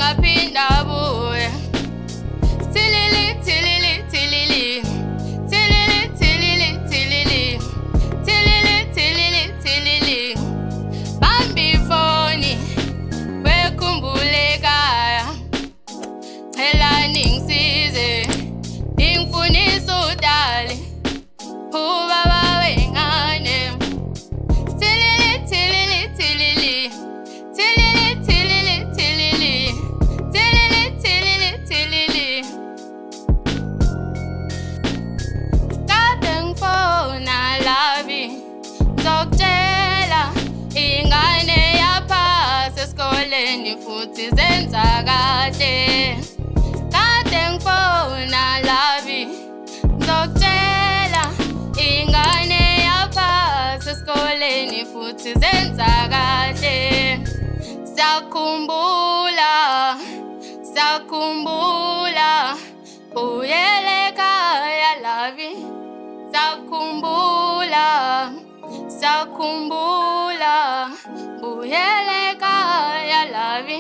angaphinda abuye. Tilili, tilili, tilili. Tilili, tilili, tilili. Tilili, tilili, tilili. Bambi ifoni, bekhumbule ekhaya. Cela ningisize, ningifundise udali ubaba wengane. Tilili, tilili, tilili. Tilili, tilili, tilili. Tilili, tilili, tilili. Kade ngifona labi, ngizokutshela ingane yaphasa esikoleni futhi zenza kahle. Kade ngifona labi, ngizokutshela ingane yaphasa esikoleni futhi zenza kahle. Sakhumbula, sakhumbula, buyele ekhaya labi. Sakhumbula, sakhumbula, buyele ekhaya labi.